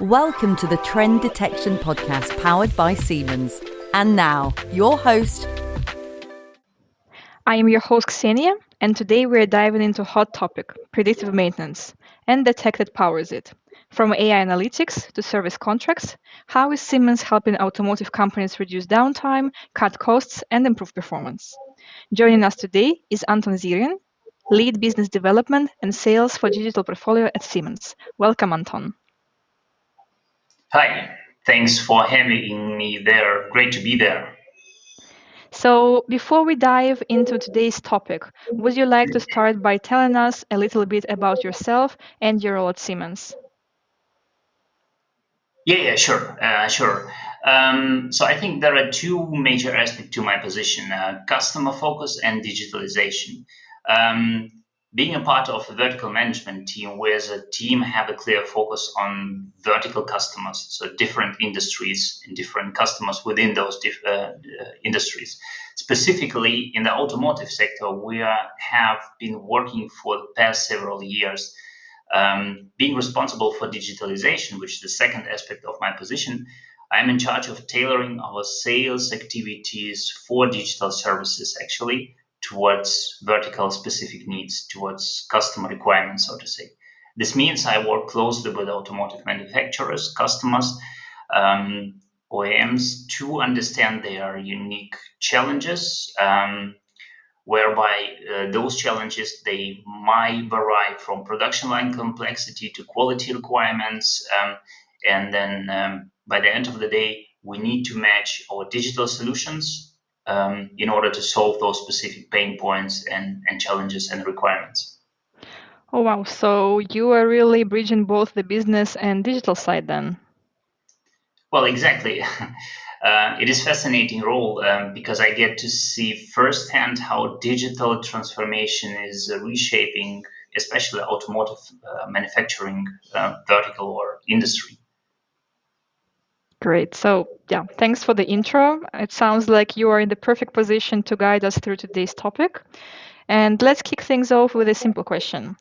Welcome to the Trend Detection Podcast powered by Siemens. And now, your host. I am your host, Ksenia, and today we're diving into a hot topic, predictive maintenance, and the tech that powers it. From AI analytics to service contracts, how is Siemens helping automotive companies reduce downtime, cut costs, and improve performance? Joining us today is Anton Siering, Lead Business Development and Sales for Digital Portfolio at Siemens. Welcome, Anton. Hi, thanks for having me there. Great to be there. So before we dive into today's topic, would you like to start by telling us a little bit about yourself and your role at Siemens? Sure. So I think there are two major aspects to my position, customer focus and digitalization. Being a part of a vertical management team, we as a team have a clear focus on vertical customers, so different industries and different customers within those industries. Specifically in the automotive sector, we have been working for the past several years being responsible for digitalization, which is the second aspect of my position. I'm in charge of tailoring our sales activities for digital services, actually, towards vertical specific needs, towards customer requirements, so to say. This means I work closely with automotive manufacturers, customers, OEMs to understand their unique challenges, whereby those challenges, they might vary from production line complexity to quality requirements. And then by the end of the day, we need to match our digital solutions in order to solve those specific pain points and challenges and requirements. Oh, wow. So you are really bridging both the business and digital side then? Well, exactly. It is a fascinating role because I get to see firsthand how digital transformation is reshaping, especially automotive manufacturing vertical or industry. Great. So, thanks for the intro. It sounds like you are in the perfect position to guide us through today's topic. And let's kick things off with a simple question.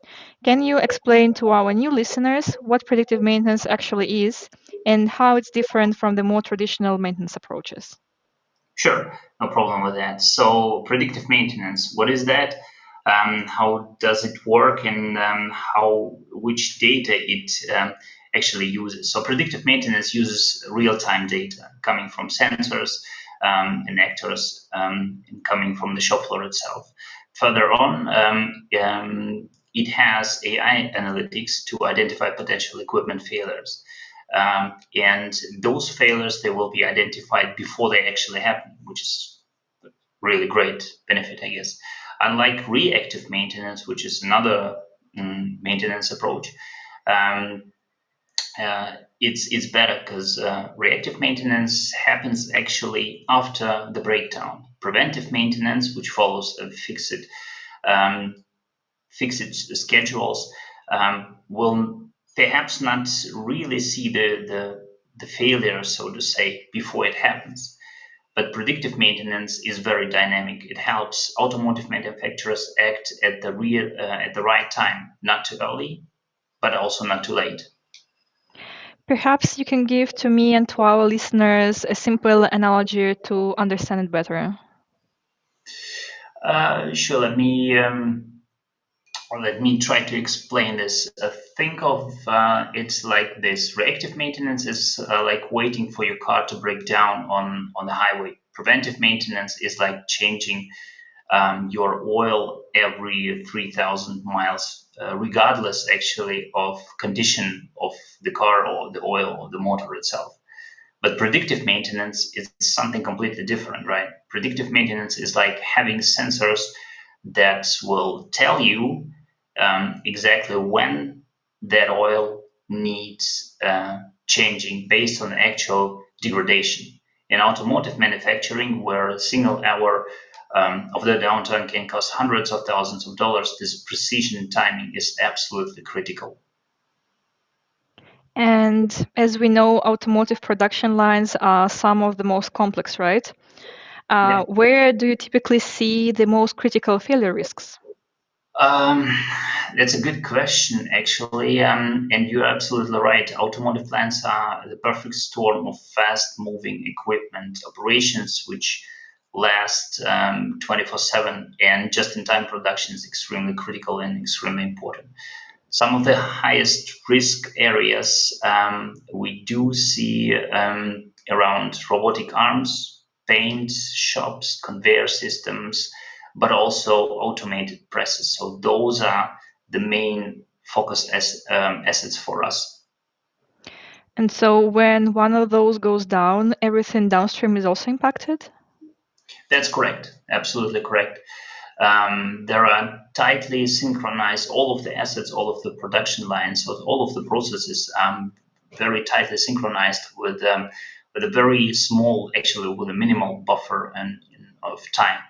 Can you explain to our new listeners what predictive maintenance actually is and how it's different from the more traditional maintenance approaches? Sure, no problem with that. So, predictive maintenance, what is that? How does it work, and which data it actually uses? So, predictive maintenance uses real-time data coming from sensors and actors and coming from the shop floor itself. Further on, it has AI analytics to identify potential equipment failures. And those failures, they will be identified before they actually happen, which is really great benefit, I guess. Unlike reactive maintenance, which is another maintenance approach, it's better because reactive maintenance happens actually after the breakdown. Preventive maintenance, which follows fixed schedules, will perhaps not really see the failure, so to say, before it happens. But predictive maintenance is very dynamic. It helps automotive manufacturers act at the right time, not too early, but also not too late. Perhaps you can give to me and to our listeners a simple analogy to understand it better. Sure. Let me try to explain this. Think of it's like this. Reactive maintenance is like waiting for your car to break down on the highway. Preventive maintenance is like changing your oil every 3,000 miles, regardless actually of condition of the car or the oil or the motor itself. But predictive maintenance is something completely different, right? Predictive maintenance is like having sensors that will tell you exactly when that oil needs changing based on actual degradation. In automotive manufacturing, where a single hour of the downtime can cost hundreds of thousands of dollars, this precision timing is absolutely critical. And as we know, automotive production lines are some of the most complex, right? Where do you typically see the most critical failure risks? Um, that's a good question, actually, and you're absolutely right. Automotive plants are the perfect storm of fast-moving equipment operations, which last 24/7, and just-in-time production is extremely critical and extremely important. Some of the highest risk areas we do see around robotic arms, paint shops, conveyor systems, but also automated presses. So those are the main focus assets for us. And so when one of those goes down, everything downstream is also impacted? That's correct, absolutely correct. There are tightly synchronized, all of the assets, all of the production lines, so all of the processes very tightly synchronized with a very small, actually with a minimal buffer of time.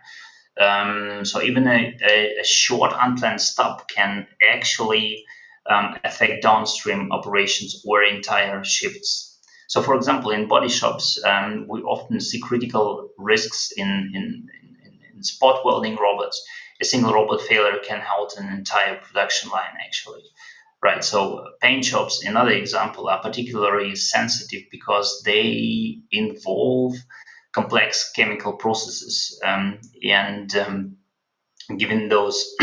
So even a short unplanned stop can actually affect downstream operations or entire shifts. So, for example, in body shops, we often see critical risks in spot welding robots. A single robot failure can halt an entire production line, actually. Right. So, paint shops, another example, are particularly sensitive because they involve complex chemical processes, and given those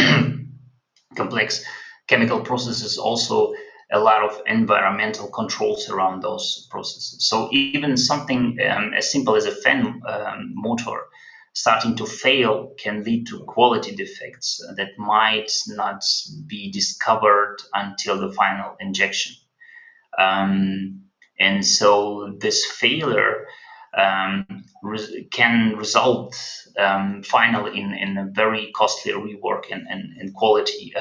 complex chemical processes, also a lot of environmental controls around those processes. So even something as simple as a fan motor starting to fail can lead to quality defects that might not be discovered until the final injection. And so this failure can result finally in a very costly rework and quality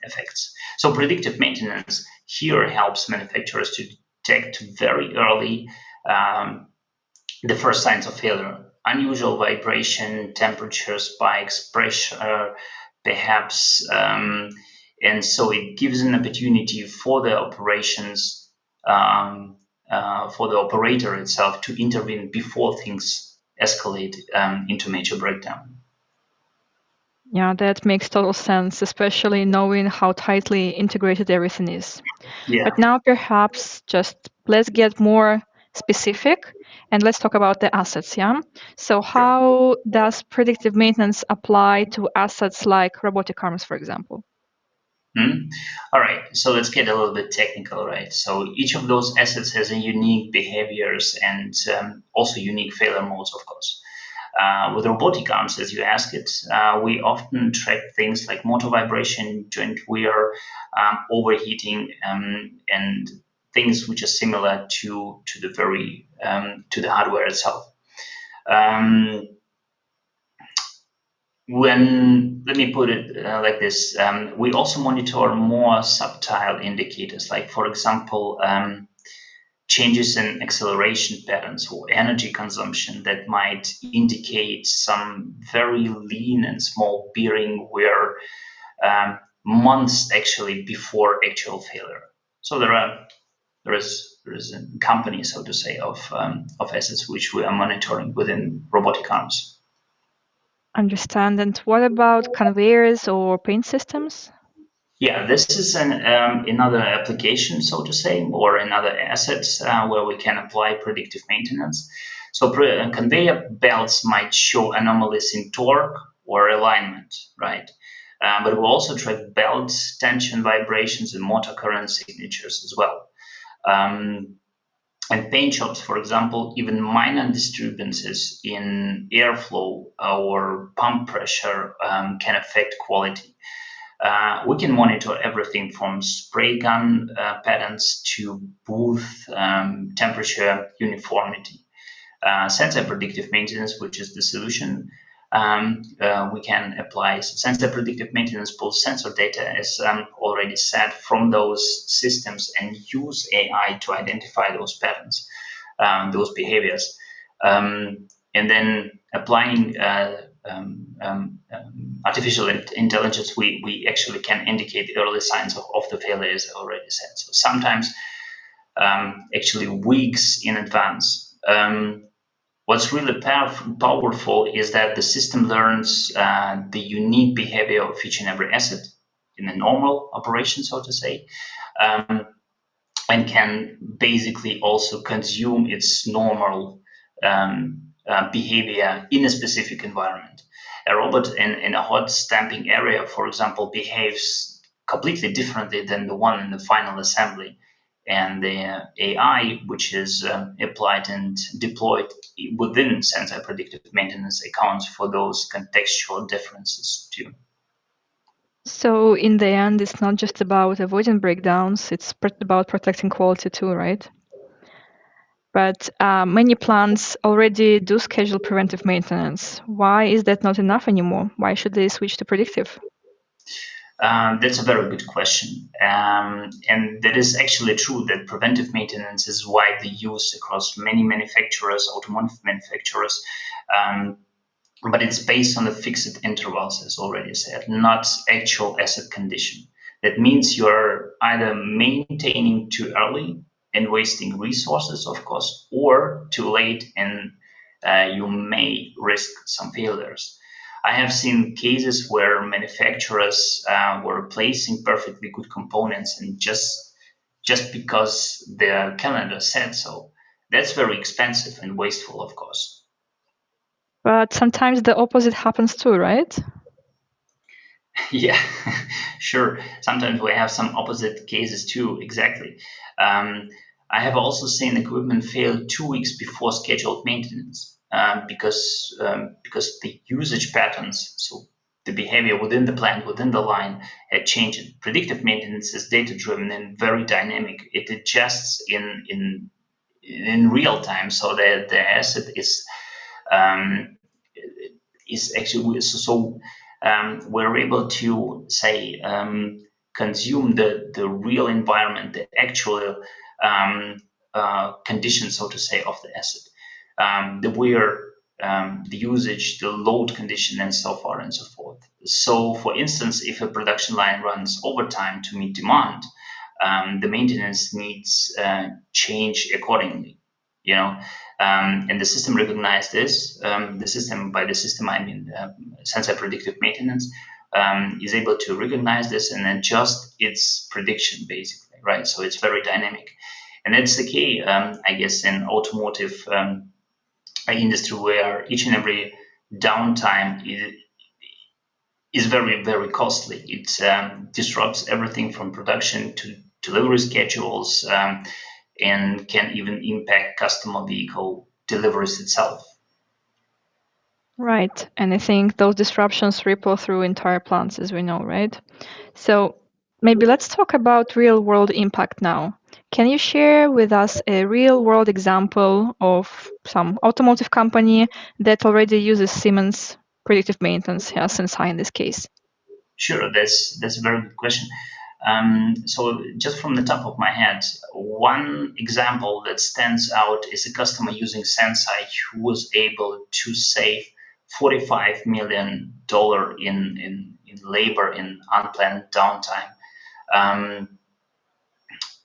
effects. So predictive maintenance here helps manufacturers to detect very early the first signs of failure, unusual vibration, temperature spikes, pressure, perhaps, and so it gives an opportunity for the operations, for the operator itself to intervene before things escalate into major breakdown. Yeah, that makes total sense, especially knowing how tightly integrated everything is. Yeah. But now perhaps just let's get more specific and let's talk about the assets, yeah? So how does predictive maintenance apply to assets like robotic arms, for example? All right, so let's get a little bit technical, right? So each of those assets has a unique behaviors and also unique failure modes, of course. With robotic arms, as you ask it, we often track things like motor vibration, joint wear, overheating, and things which are similar to the hardware itself. Let me put it like this, we also monitor more subtle indicators, like, for example, changes in acceleration patterns or energy consumption that might indicate some very lean and small bearing wear months actually before actual failure. So there is a company, so to say, of assets which we are monitoring within robotic arms. Understand. And what about conveyors or paint systems? Yeah, this is another application, so to say, or another asset where we can apply predictive maintenance. So conveyor belts might show anomalies in torque or alignment, right? But we'll also track belt tension vibrations and motor current signatures as well. And paint shops, for example, even minor disturbances in airflow or pump pressure can affect quality. We can monitor everything from spray gun patterns to booth temperature uniformity. Senseye Predictive Maintenance, which is the solution, we can apply Senseye Predictive Maintenance, pulls sensor data, as already said, from those systems and use AI to identify those patterns, those behaviors. And then applying artificial intelligence, we actually can indicate early signs of the failure, as already said. So sometimes actually weeks in advance. What's really powerful is that the system learns the unique behavior of each and every asset, a normal operation, so to say, and can basically also consume its normal behavior in a specific environment. A robot in a hot stamping area, for example, behaves completely differently than the one in the final assembly. And the AI, which is applied and deployed within Senseye Predictive Maintenance, accounts for those contextual differences too. So in the end, it's not just about avoiding breakdowns, it's about protecting quality too, right? But many plants already do schedule preventive maintenance. Why is that not enough anymore? Why should they switch to predictive? That's a very good question. And that is actually true that preventive maintenance is widely used across many manufacturers, automotive manufacturers. But it's based on the fixed intervals, as already said, not actual asset condition. That means you're either maintaining too early and wasting resources, of course, or too late and you may risk some failures. I have seen cases where manufacturers were replacing perfectly good components and just because their calendar said so. That's very expensive and wasteful, of course. But sometimes the opposite happens too, right? Yeah, sure. Sometimes we have some opposite cases too, exactly. I have also seen equipment fail 2 weeks before scheduled maintenance because the usage patterns, so the behavior within the plant, within the line, had changed. Predictive maintenance is data-driven and very dynamic. It adjusts in real time, so that the asset is actually so. We're able to say consume the real environment, the actual conditions, so to say, of the asset, the wear, the usage, the load condition, and so far and so forth. So, for instance, if a production line runs overtime to meet demand, the maintenance needs change accordingly. And the system recognized this. By the system I mean Senseye Predictive Maintenance, is able to recognize this and adjust its prediction, basically, right? So it's very dynamic, and that's the key, I guess, in automotive industry, where each and every downtime is very, very costly. It disrupts everything from production to delivery schedules. And can even impact customer vehicle deliveries itself. Right. And I think those disruptions ripple through entire plants, as we know, right? So maybe let's talk about real world impact now. Can you share with us a real world example of some automotive company that already uses Siemens predictive maintenance, Senseye in this case? Sure, that's a very good question. So just from the top of my head, one example that stands out is a customer using Senseye who was able to save $45 million in labor in unplanned downtime.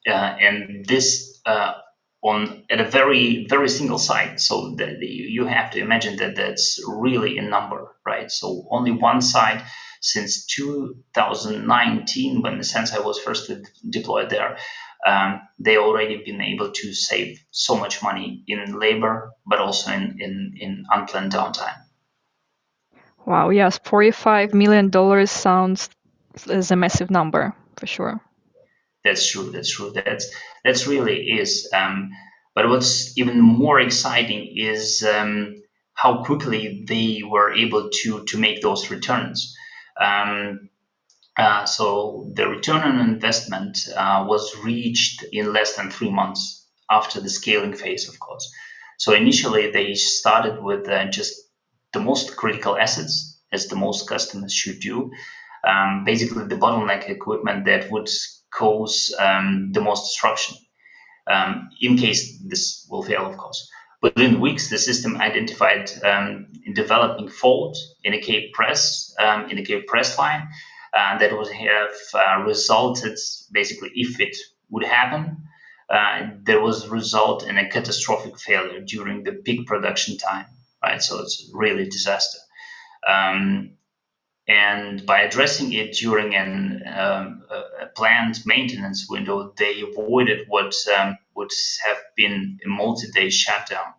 And this at a very, very single site. So you have to imagine that that's really a number, right? So only one site since 2019, when the Senseye was first deployed there, they already been able to save so much money in labor, but also in unplanned downtime. Wow, yes, $45 million sounds as a massive number, for sure. That's true. That's really is. But what's even more exciting is how quickly they were able to make those returns. So the return on investment was reached in less than 3 months after the scaling phase, of course. So initially they started with just the most critical assets, as the most customers should do. Basically the bottleneck equipment that would cause the most disruption, in case this will fail, of course. Within weeks, the system identified developing fault in a cable press line that would have resulted, basically, if it would happen, there was result in a catastrophic failure during the peak production time, right? So it's really a disaster. And And by addressing it during a planned maintenance window, they avoided what would have been a multi-day shutdown.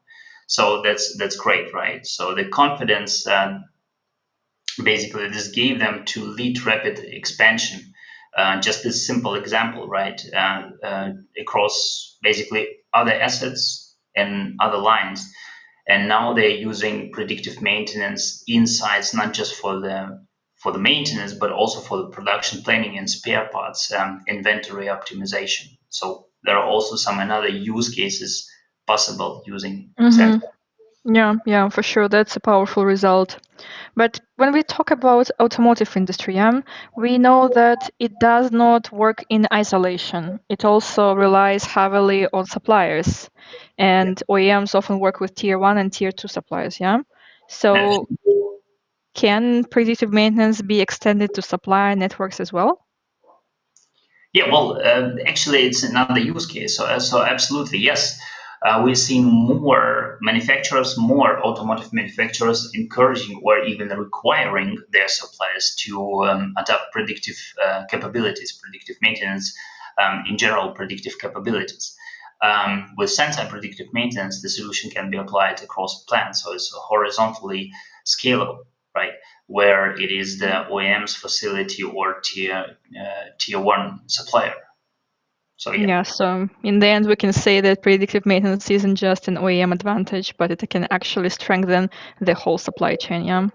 So that's great, right? So the confidence basically this gave them to lead rapid expansion. Just a simple example, right? Across basically other assets and other lines. And now they're using predictive maintenance insights not just for the maintenance, but also for the production planning and spare parts inventory optimization. So there are also some another use cases possible using Senseye. Yeah, for sure. That's a powerful result. But when we talk about automotive industry, we know that it does not work in isolation. It also relies heavily on suppliers, and OEMs often work with tier 1 and tier 2 suppliers, yeah? So can predictive maintenance be extended to supplier networks as well? Yeah, well, actually, it's another use case. So absolutely, yes. We're seeing more manufacturers, more automotive manufacturers encouraging or even requiring their suppliers to adopt predictive capabilities, predictive maintenance, in general, predictive capabilities. With Senseye Predictive Maintenance, the solution can be applied across plants, so it's horizontally scalable, right? Where it is the OEM's facility or tier 1 supplier. So Yeah, so in the end, we can say that predictive maintenance isn't just an OEM advantage, but it can actually strengthen the whole supply chain, yeah?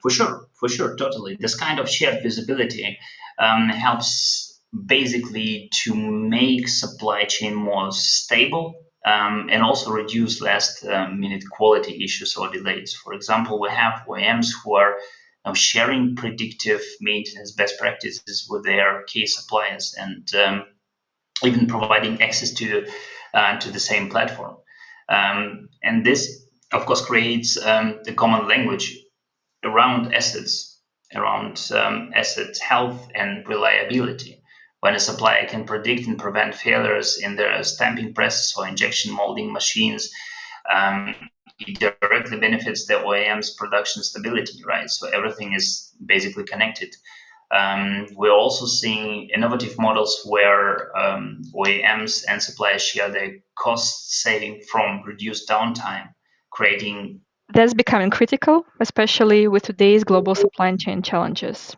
For sure, totally. This kind of shared visibility helps basically to make supply chain more stable and also reduce last minute quality issues or delays. For example, we have OEMs who are now sharing predictive maintenance best practices with their key suppliers and even providing access to the same platform. And this, of course, creates the common language around assets, around asset health and reliability. When a supplier can predict and prevent failures in their stamping presses or injection molding machines, it directly benefits the OEM's production stability, right? So everything is basically connected. We're also seeing innovative models where OEMs and suppliers share their cost saving from reduced downtime, creating. That's becoming critical, especially with today's global supply chain challenges.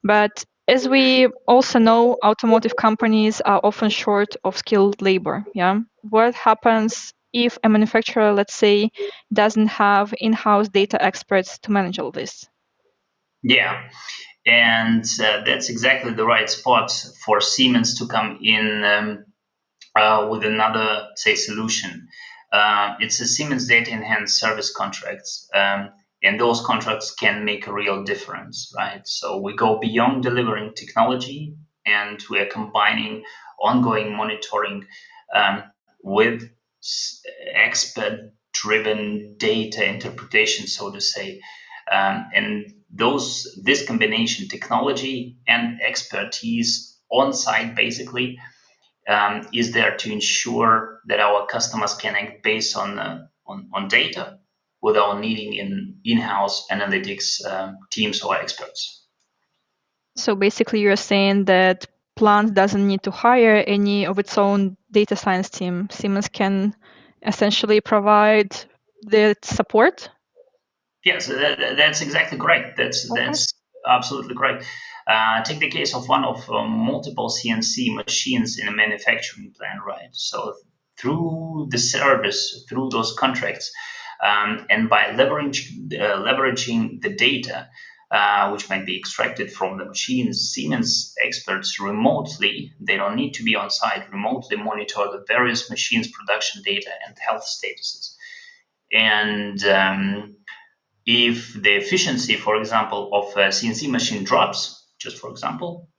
But as we also know, automotive companies are often short of skilled labor. Yeah. What happens if a manufacturer, let's say, doesn't have in-house data experts to manage all this? Yeah, and that's exactly the right spot for Siemens to come in with another, say, solution. It's a Siemens Data Enhanced Service contracts, and those contracts can make a real difference, right? So we go beyond delivering technology, and we are combining ongoing monitoring with expert-driven data interpretation, so to say, and this combination, technology and expertise on site, basically is there to ensure that our customers can act based on data without needing in-house analytics teams or experts. So basically, you're saying that plant doesn't need to hire any of its own data science team. Siemens can essentially provide the support. Yes, that's exactly correct. That's absolutely correct. Take the case of one of multiple CNC machines in a manufacturing plant, right? So through the service, through those contracts, and by leveraging the data, which might be extracted from the machines, Siemens experts remotely, they don't need to be on site, remotely monitor the various machines' production data and health statuses. And if the efficiency, for example, of a CNC machine drops, just for example,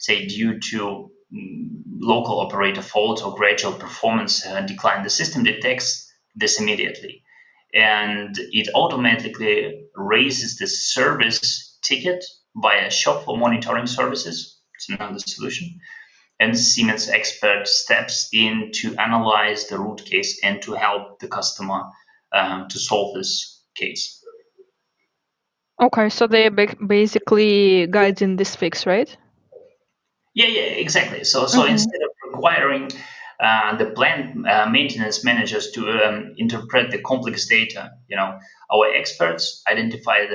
say due to local operator fault or gradual performance decline, the system detects this immediately. And it automatically raises the service ticket via shop for monitoring services. It's another solution. And Siemens expert steps in to analyze the root case and to help the customer to solve this case. Okay, so they basically guiding this fix, right? Yeah, exactly. So instead of requiring the plant maintenance managers to interpret the complex data, our experts identifies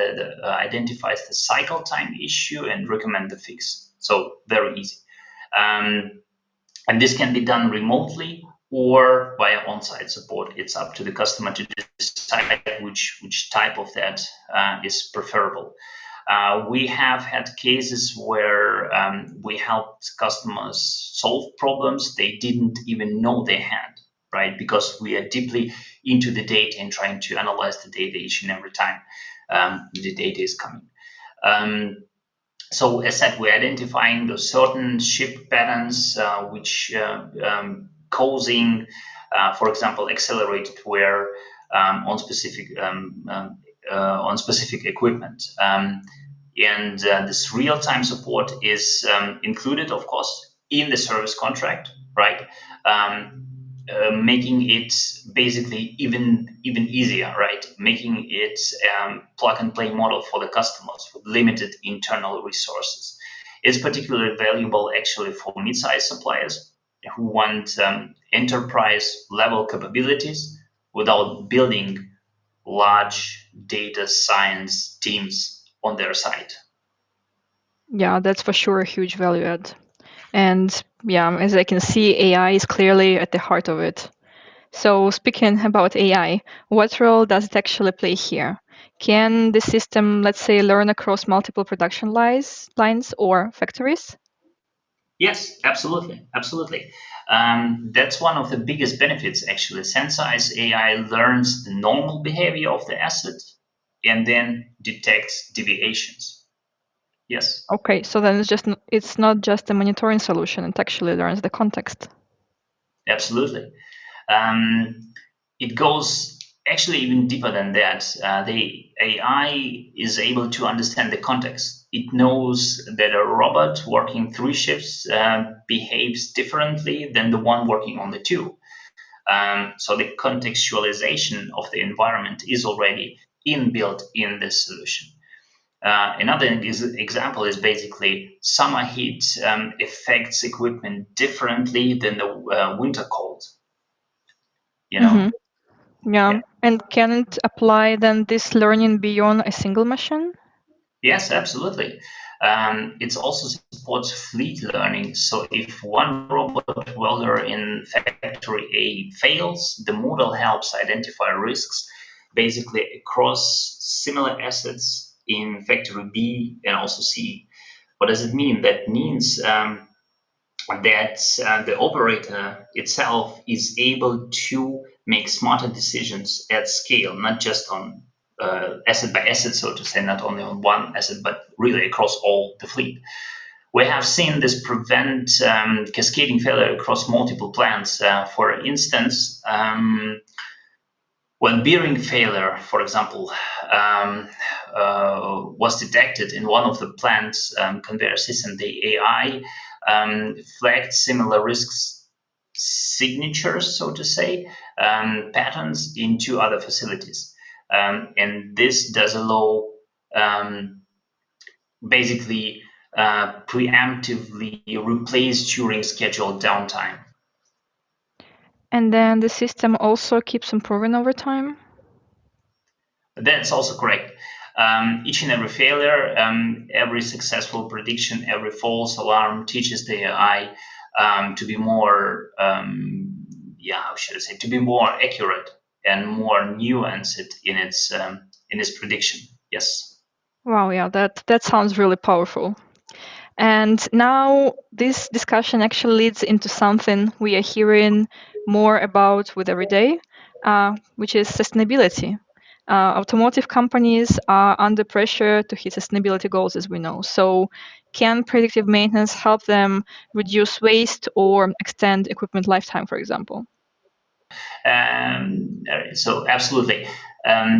the cycle time issue and recommend the fix. So very easy. Um, and this can be done remotely or via on-site support. It's up to the customer to decide which type of that is preferable. We have had cases where we helped customers solve problems they didn't even know they had, right? Because we are deeply into the data and trying to analyze the data each and every time the data is coming. So as said, we're identifying the certain shift patterns which causing, for example, accelerated wear on specific equipment. And this real-time support is included, of course, in the service contract, right? Making it basically even easier, right? Making it plug and play model for the customers with limited internal resources. It's particularly valuable actually for mid-sized suppliers who want enterprise level capabilities without building large data science teams on their side. Yeah, that's for sure a huge value add. And yeah, as I can see, AI is clearly at the heart of it. So speaking about AI, what role does it actually play here? Can the system, let's say, learn across multiple production lines or factories? Yes, absolutely. That's one of the biggest benefits, actually. Senseye's AI learns the normal behavior of the asset and then detects deviations. Yes, Okay, so then it's not just a monitoring solution, it actually learns the context. absolutely. It goes actually even deeper than that. The AI is able to understand the context. It knows that a robot working 3 shifts behaves differently than the one working on the 2. So the contextualization of the environment is already inbuilt in this solution. Another example is basically summer heat affects equipment differently than the winter cold. You know, Yeah, yeah. and can it apply then this learning beyond a single machine? Yes, absolutely. It also supports fleet learning. So if one robot welder in factory A fails, the model helps identify risks basically across similar assets in factory B and also C. What does it mean? That means that the operator itself is able to make smarter decisions at scale, not just on asset by asset, so to say, not only on one asset, but really across all the fleet. We have seen this prevent cascading failure across multiple plants. For instance, when bearing failure, for example, was detected in one of the plant's conveyor system, the AI flagged similar risks signatures, so to say, patterns in 2 other facilities. And this does allow basically preemptively replace during scheduled downtime. And then the system also keeps improving over time? That's also correct. Each and every failure, every successful prediction, every false alarm teaches the AI to be more, how should I say, to be more accurate and more nuanced in its prediction. Yes. Wow, yeah, that sounds really powerful. And now this discussion actually leads into something we are hearing more about with every day, which is sustainability. Automotive companies are under pressure to hit sustainability goals, as we know. So, can predictive maintenance help them reduce waste or extend equipment lifetime, for example? So absolutely.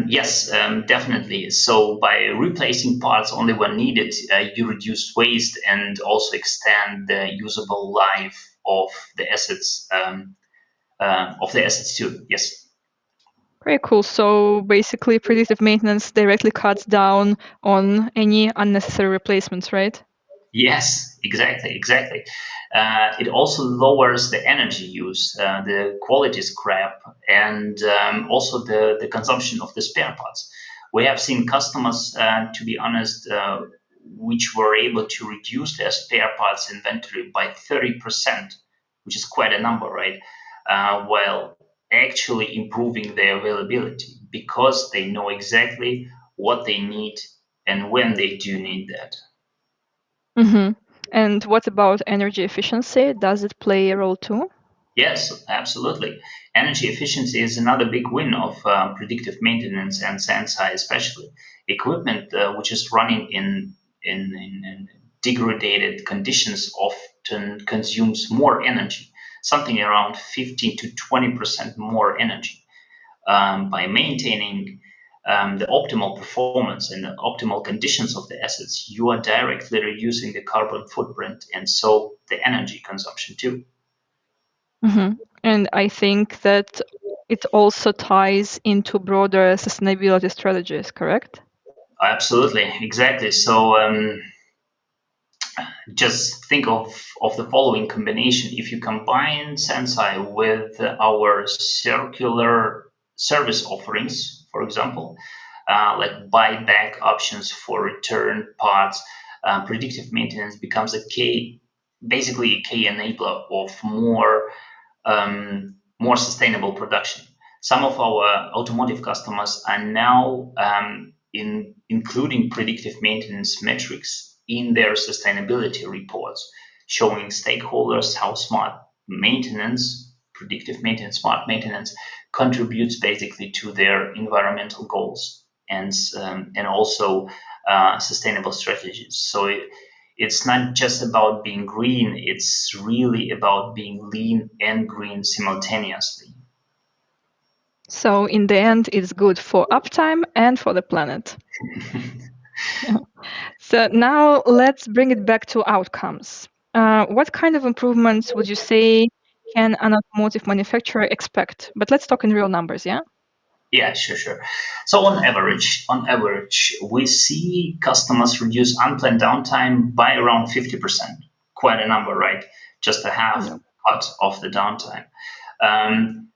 Yes, definitely. So by replacing parts only when needed, you reduce waste and also extend the usable life of the assets too. Yes. Very cool. So basically, predictive maintenance directly cuts down on any unnecessary replacements, right? Yes, exactly. It also lowers the energy use, the quality scrap, and also the consumption of the spare parts. We have seen customers, to be honest, which were able to reduce their spare parts inventory by 30%, which is quite a number, right? While actually improving their availability because they know exactly what they need and when they do need that. Mm-hmm. And what about energy efficiency? Does it play a role too? Yes, absolutely. Energy efficiency is another big win of predictive maintenance and Senseye, especially equipment which is running in degraded conditions often consumes more energy, something around 15 to 20% more energy. By maintaining the optimal performance and the optimal conditions of the assets, you are directly reducing the carbon footprint and so the energy consumption too. Mm-hmm. And I think that it also ties into broader sustainability strategies, correct? Absolutely, exactly. So just think of the following combination. If you combine Sensei with our circular service offerings, for example, like buyback options for return parts, predictive maintenance becomes basically a key enabler of more sustainable production. Some of our automotive customers are now including predictive maintenance metrics in their sustainability reports, showing stakeholders how predictive maintenance, smart maintenance, contributes basically to their environmental goals and also sustainable strategies. So it's not just about being green, it's really about being lean and green simultaneously. So in the end, it's good for uptime and for the planet. Yeah. So now let's bring it back to outcomes. What kind of improvements would you say can an automotive manufacturer expect? But let's talk in real numbers, yeah? Yeah, sure. So on average, we see customers reduce unplanned downtime by around 50%. Quite a number, right? Just a half Yeah. cut of the downtime.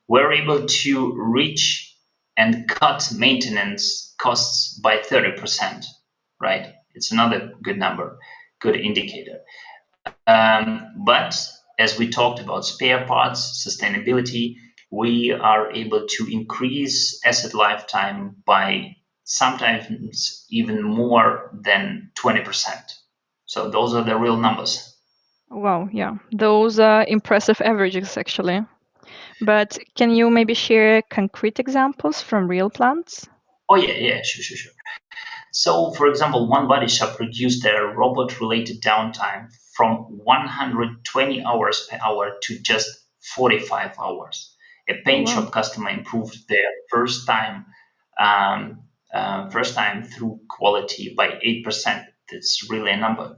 We're able to reach and cut maintenance costs by 30%, right? It's another good number, good indicator. But as we talked about spare parts, sustainability, we are able to increase asset lifetime by sometimes even more than 20%. So those are the real numbers. Wow, yeah. Those are impressive averages, actually. But can you maybe share concrete examples from real plants? Oh yeah, sure. So, for example, one body shop reduced their robot-related downtime from 120 hours per hour to just 45 hours. A Oh, paint wow. shop customer improved their um, first time through quality by 8%. That's really a number.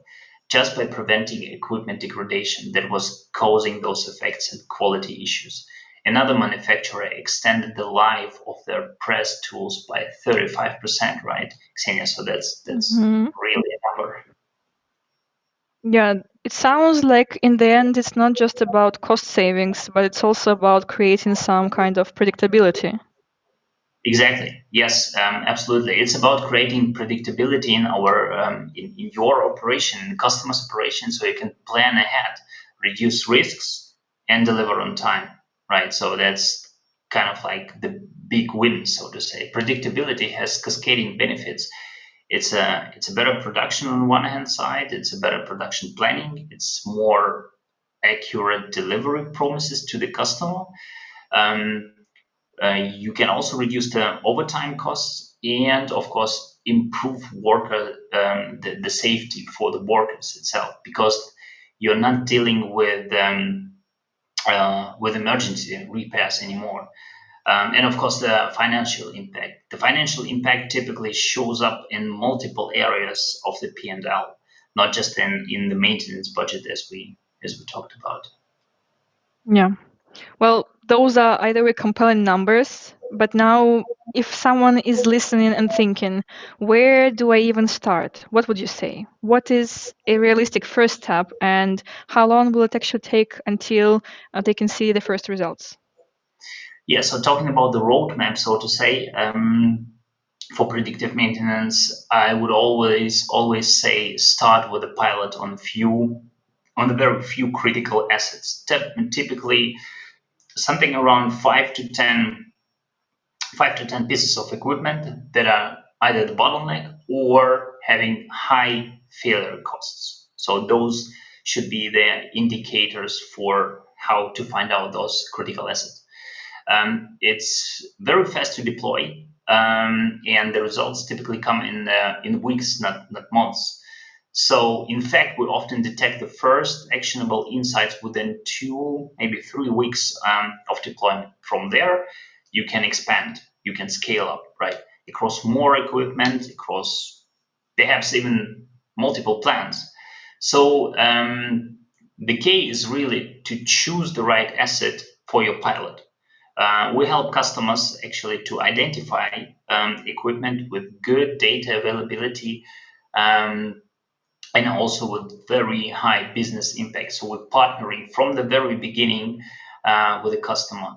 Just by preventing equipment degradation that was causing those effects and quality issues. Another manufacturer extended the life of their press tools by 35%, right, Xenia? So that's Mhm. really a number. Yeah, it sounds like in the end, it's not just about cost savings, but it's also about creating some kind of predictability. Exactly. Yes, absolutely. It's about creating predictability in our in your operation, customers' operation, so you can plan ahead, reduce risks, and deliver on time. Right. So that's kind of like the big win, so to say. Predictability has cascading benefits. It's a better production on one hand side. It's a better production planning. It's more accurate delivery promises to the customer. Um, you can also reduce the overtime costs and, of course, improve the safety for the workers itself because you're not dealing with emergency repairs anymore. And of course, the financial impact. The financial impact typically shows up in multiple areas of the P&L, not just in the maintenance budget as we talked about. Yeah. Well, those are either way compelling numbers, but now if someone is listening and thinking, where do I even start? What would you say? What is a realistic first step, and how long will it actually take until they can see the first results? Yeah, so talking about the roadmap, so to say, for predictive maintenance, I would always say start with a pilot on the very few critical assets. Typically, something around 5 to 10 pieces of equipment that are either the bottleneck or having high failure costs. So those should be the indicators for how to find out those critical assets. It's very fast to deploy, and the results typically come in weeks, not months. So, in fact, we often detect the first actionable insights within 2, maybe 3 weeks of deployment. From there, you can expand, you can scale up, right, across more equipment, across perhaps even multiple plants. So, the key is really to choose the right asset for your pilot. We help customers actually to identify equipment with good data availability, and also with very high business impact. So we're partnering from the very beginning with the customer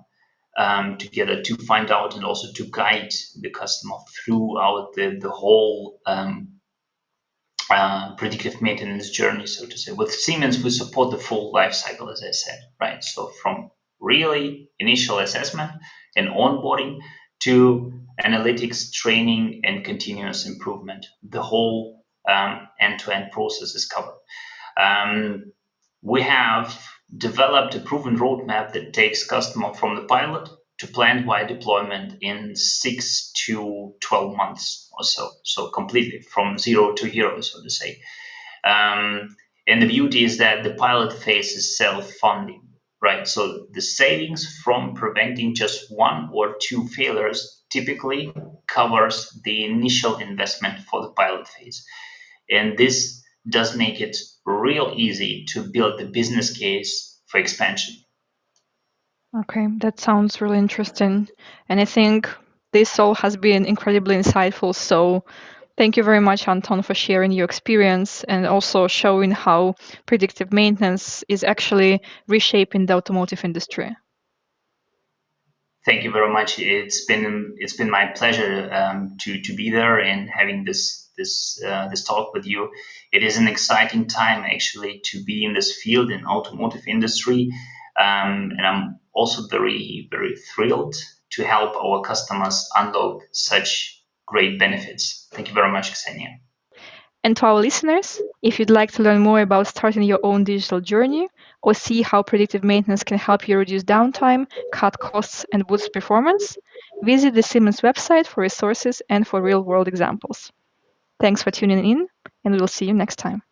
together to find out and also to guide the customer throughout the whole predictive maintenance journey, so to say. With Siemens, we support the full life cycle, as I said, right? So from really initial assessment and onboarding to analytics, training, and continuous improvement. The whole end-to-end process is covered. We have developed a proven roadmap that takes customer from the pilot to plant-wide deployment in 6 to 12 months or so. So completely from 0 to hero, so to say. And the beauty is that the pilot phase is self-funding, right? So the savings from preventing just 1 or 2 failures typically covers the initial investment for the pilot phase. And this does make it real easy to build the business case for expansion. Okay, that sounds really interesting. And I think this all has been incredibly insightful. So thank you very much, Anton, for sharing your experience and also showing how predictive maintenance is actually reshaping the automotive industry. Thank you very much. It's been my pleasure to be there and having this talk with you. It is an exciting time actually to be in this field in automotive industry, and I'm also very, very thrilled to help our customers unlock such great benefits. Thank you very much, Ksenia. And to our listeners, if you'd like to learn more about starting your own digital journey or see how predictive maintenance can help you reduce downtime, cut costs, and boost performance, visit the Siemens website for resources and for real-world examples. Thanks for tuning in, and we'll see you next time.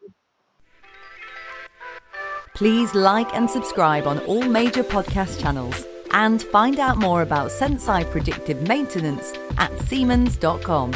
Please like and subscribe on all major podcast channels and find out more about Senseye Predictive Maintenance at Siemens.com.